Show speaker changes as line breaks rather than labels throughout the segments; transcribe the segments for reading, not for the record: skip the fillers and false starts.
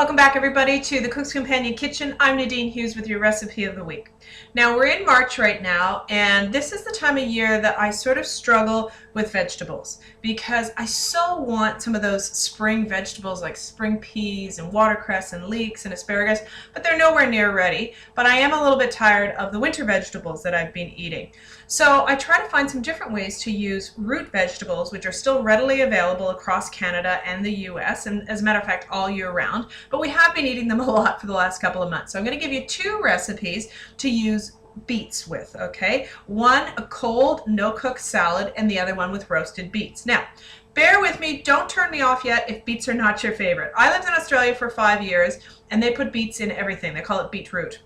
Welcome back everybody to the Cook's Companion Kitchen. I'm Nadine Hughes with your recipe of the week. Now we're in March right now, and this is the time of year that I sort of struggle with vegetables because I so want some of those spring vegetables like spring peas and watercress and leeks and asparagus, but they're nowhere near ready. But I am a little bit tired of the winter vegetables that I've been eating. So I try to find some different ways to use root vegetables, which are still readily available across Canada and the US, and as a matter of fact all year round, but we have been eating them a lot for the last couple of months. So I'm going to give you two recipes to use beets with, okay? One, a cold no-cook salad, and the other one with roasted beets. Now, bear with me, don't turn me off yet if beets are not your favorite. I lived in Australia for 5 years, and they put beets in everything. They call it beetroot.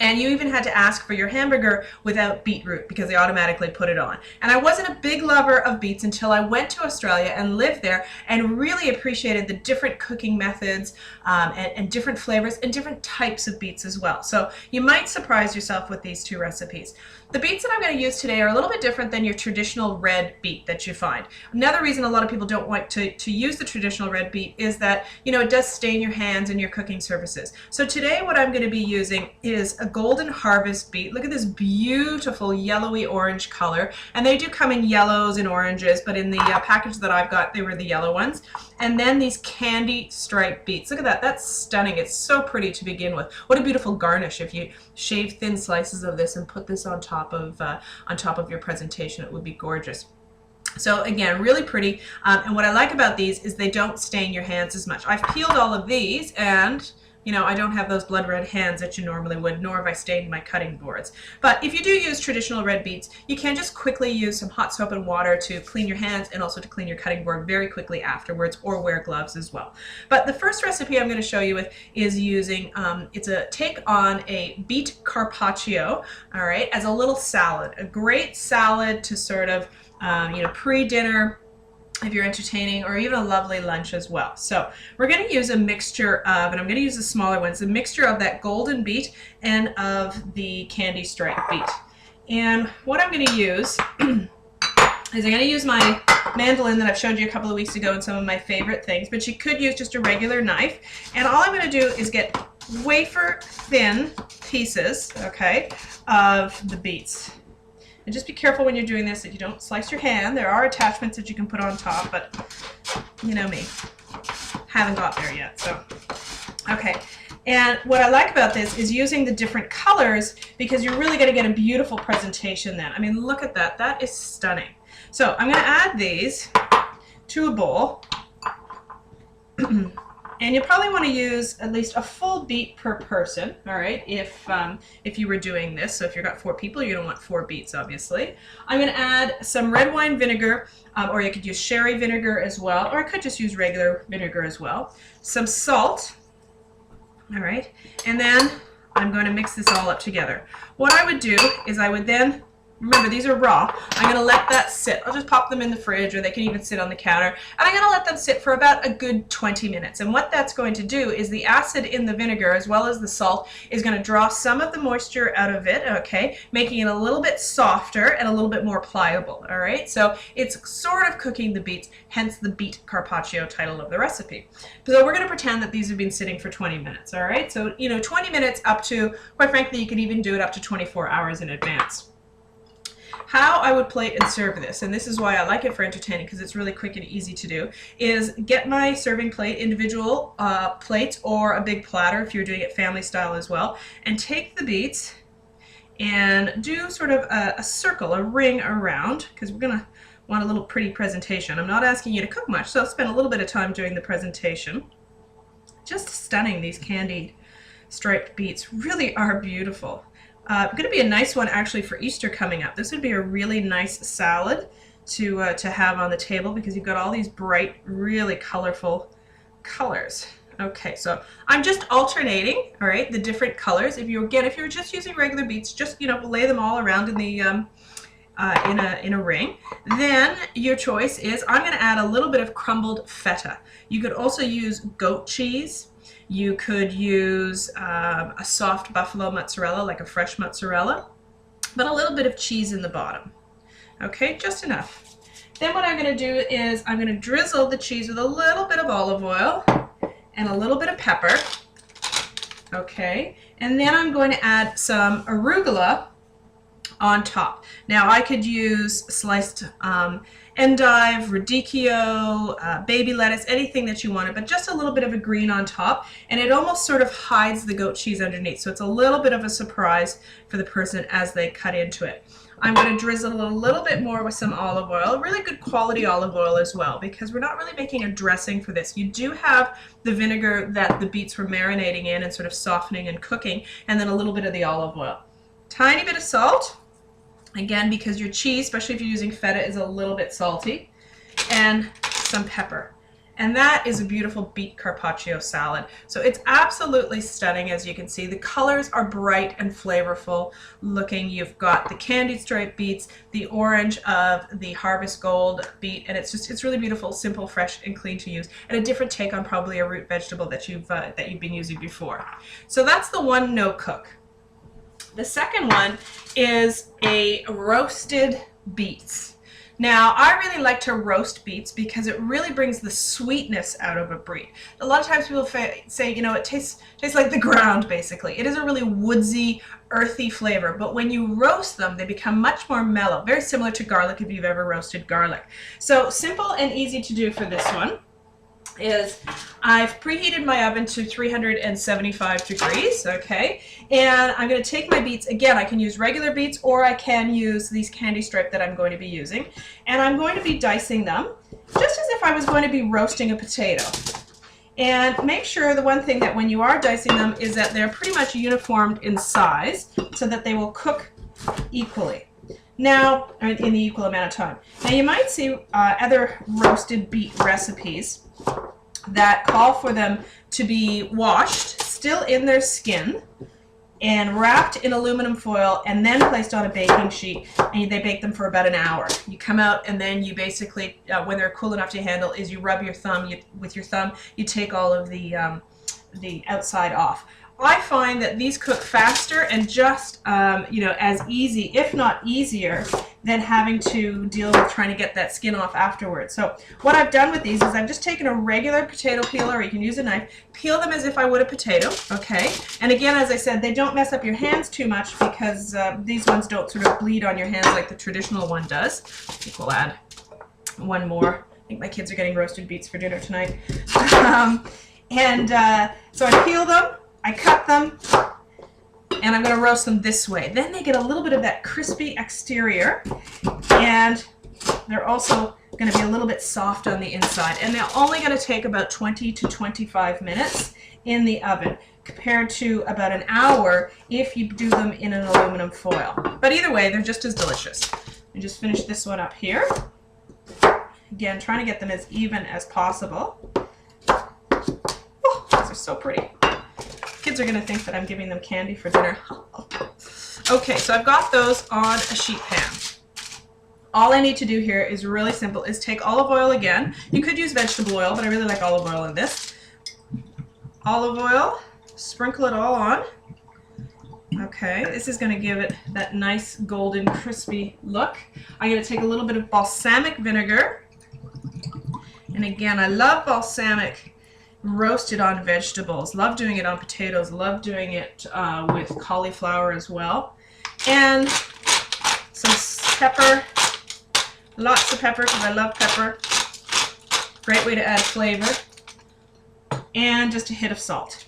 And you even had to ask for your hamburger without beetroot because they automatically put it on. And I wasn't a big lover of beets until I went to Australia and lived there and really appreciated the different cooking methods and different flavors and different types of beets as well. So you might surprise yourself with these two recipes. The beets that I'm going to use today are a little bit different than your traditional red beet that you find. Another reason a lot of people don't want to use the traditional red beet is that, you know, it does stain your hands in your cooking surfaces. So today what I'm going to be using is a golden harvest beet. Look at this beautiful yellowy orange color, and they do come in yellows and oranges, but in the package that I've got they were the yellow ones. And then these candy striped beets. Look at that, that's stunning. It's so pretty to begin with. What a beautiful garnish if you shave thin slices of this and put this on top of your presentation. It would be gorgeous. So again, really pretty, and what I like about these is they don't stain your hands as much. I've peeled all of these, and you know, I don't have those blood red hands that you normally would, nor have I stained my cutting boards. But if you do use traditional red beets, you can just quickly use some hot soap and water to clean your hands and also to clean your cutting board very quickly afterwards, or wear gloves as well. But the first recipe I'm going to show you with is using, it's a take on a beet carpaccio, all right, as a little salad. A great salad to sort of, you know, pre-dinner, if you're entertaining, or even a lovely lunch as well. So we're going to use a mixture of, and I'm going to use the smaller ones, a mixture of that golden beet and of the candy stripe beet. And what I'm going to use is I'm going to use my mandolin that I've showed you a couple of weeks ago in some of my favorite things, but you could use just a regular knife. And all I'm going to do is get wafer thin pieces, okay, of the beets. And just be careful when you're doing this that you don't slice your hand. There are attachments that you can put on top, but you know me, haven't got there yet. So, okay. And what I like about this is using the different colors because you're really going to get a beautiful presentation then. I mean, look at that. That is stunning. So I'm going to add these to a bowl. And you probably want to use at least a full beet per person, all right, if you were doing this. So if you've got 4 people, you're going to want 4 beets, obviously. I'm going to add some red wine vinegar, or you could use sherry vinegar as well, or I could just use regular vinegar as well. Some salt, all right, and then I'm going to mix this all up together. What I would do is I would then, remember, these are raw. I'm going to let that sit. I'll just pop them in the fridge, or they can even sit on the counter. And I'm going to let them sit for about a good 20 minutes. And what that's going to do is the acid in the vinegar, as well as the salt, is going to draw some of the moisture out of it, okay, making it a little bit softer and a little bit more pliable, all right? So it's sort of cooking the beets, hence the beet carpaccio title of the recipe. So we're going to pretend that these have been sitting for 20 minutes, all right? So, you know, 20 minutes up to, quite frankly, you could even do it up to 24 hours in advance. How I would plate and serve this, and this is why I like it for entertaining because it's really quick and easy to do, is get my serving plate, individual plates, or a big platter if you're doing it family style as well, and take the beets and do sort of a circle, a ring around, because we're going to want a little pretty presentation. I'm not asking you to cook much, so I'll spend a little bit of time doing the presentation. Just stunning, these candied striped beets really are beautiful. Going to be a nice one actually for Easter coming up. This would be a really nice salad to have on the table because you've got all these bright, really colorful colors. Okay, so I'm just alternating, all right, the different colors. If you're just using regular beets, just, you know, lay them all around in the in a ring. Then your choice is I'm going to add a little bit of crumbled feta. You could also use goat cheese. You could use a soft buffalo mozzarella, like a fresh mozzarella, but a little bit of cheese in the bottom. Okay, just enough. Then what I'm going to do is I'm going to drizzle the cheese with a little bit of olive oil, and a little bit of pepper. Okay, and then I'm going to add some arugula on top. Now I could use sliced endive, radicchio, baby lettuce, anything that you wanted, but just a little bit of a green on top, and it almost sort of hides the goat cheese underneath, so it's a little bit of a surprise for the person as they cut into it. I'm going to drizzle a little bit more with some olive oil, really good quality olive oil as well, because we're not really making a dressing for this. You do have the vinegar that the beets were marinating in and sort of softening and cooking, and then a little bit of the olive oil. Tiny bit of salt, again, because your cheese, especially if you're using feta, is a little bit salty, and some pepper. And that is a beautiful beet carpaccio salad. So it's absolutely stunning, as you can see. The colors are bright and flavorful looking. You've got the candied striped beets, the orange of the harvest gold beet, and it's really beautiful, simple, fresh, and clean to use, and a different take on probably a root vegetable that you've been using before. So that's the one no cook. The second one is a roasted beets. Now, I really like to roast beets because it really brings the sweetness out of a beet. A lot of times people say, you know, it tastes like the ground, basically. It is a really woodsy, earthy flavor, but when you roast them, they become much more mellow, very similar to garlic if you've ever roasted garlic. So simple and easy to do for this one is I've preheated my oven to 375 degrees, okay, and I'm going to take my beets. Again, I can use regular beets or I can use these candy stripe that I'm going to be using, and I'm going to be dicing them just as if I was going to be roasting a potato. And make sure, the one thing that when you are dicing them is that they're pretty much uniformed in size so that they will cook equally. Now, in the equal amount of time. Now you might see other roasted beet recipes that call for them to be washed, still in their skin, and wrapped in aluminum foil and then placed on a baking sheet, and they bake them for about an hour. You come out and then you basically, when they're cool enough to handle, is you rub your thumb, with your thumb, you take all of the outside off. I find that these cook faster and just, you know, as easy, if not easier, than having to deal with trying to get that skin off afterwards. So what I've done with these is I've just taken a regular potato peeler, or you can use a knife, peel them as if I would a potato, okay? And again, as I said, they don't mess up your hands too much because these ones don't sort of bleed on your hands like the traditional one does. I think we'll add one more. I think my kids are getting roasted beets for dinner tonight. So I peel them, I cut them, and I'm going to roast them this way. Then they get a little bit of that crispy exterior, and they're also going to be a little bit soft on the inside. And they're only going to take about 20 to 25 minutes in the oven, compared to about an hour if you do them in an aluminum foil. But either way, they're just as delicious. I just finish this one up here. Again, trying to get them as even as possible. Oh, these are so pretty. Kids are going to think that I'm giving them candy for dinner. Okay, so I've got those on a sheet pan. All I need to do here is really simple, is take olive oil again. You could use vegetable oil, but I really like olive oil in this. Olive oil, sprinkle it all on. Okay, this is going to give it that nice golden crispy look. I'm going to take a little bit of balsamic vinegar. And again, I love balsamic roasted on vegetables. Love doing it on potatoes. Love doing it with cauliflower as well. And some pepper. Lots of pepper because I love pepper. Great way to add flavor. And just a hit of salt.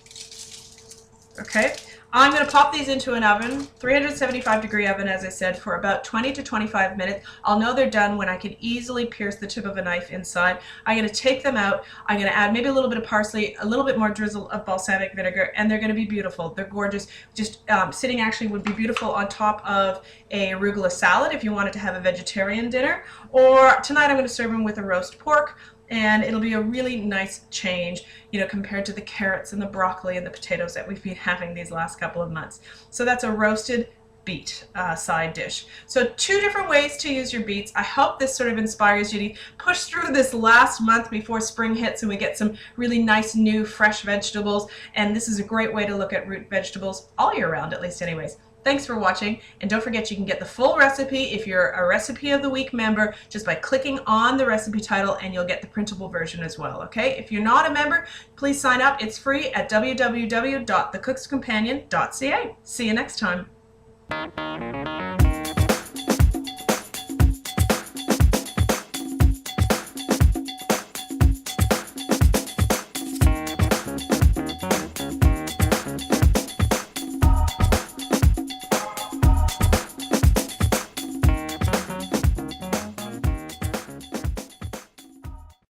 Okay, I'm going to pop these into an oven, 375 degree oven, as I said, for about 20 to 25 minutes. I'll know they're done when I can easily pierce the tip of a knife inside. I'm going to take them out. I'm going to add maybe a little bit of parsley, a little bit more drizzle of balsamic vinegar, and they're going to be beautiful. They're gorgeous. Just sitting actually would be beautiful on top of a arugula salad if you wanted to have a vegetarian dinner. Or tonight I'm going to serve them with a roast pork. And it'll be a really nice change, you know, compared to the carrots and the broccoli and the potatoes that we've been having these last couple of months. So that's a roasted beet side dish. So 2 different ways to use your beets. I hope this sort of inspires you to push through this last month before spring hits and we get some really nice new fresh vegetables. And this is a great way to look at root vegetables all year round, at least anyways. Thanks for watching, and don't forget you can get the full recipe if you're a Recipe of the Week member just by clicking on the recipe title, and you'll get the printable version as well, okay? If you're not a member, please sign up. It's free at www.thecookscompanion.ca. See you next time.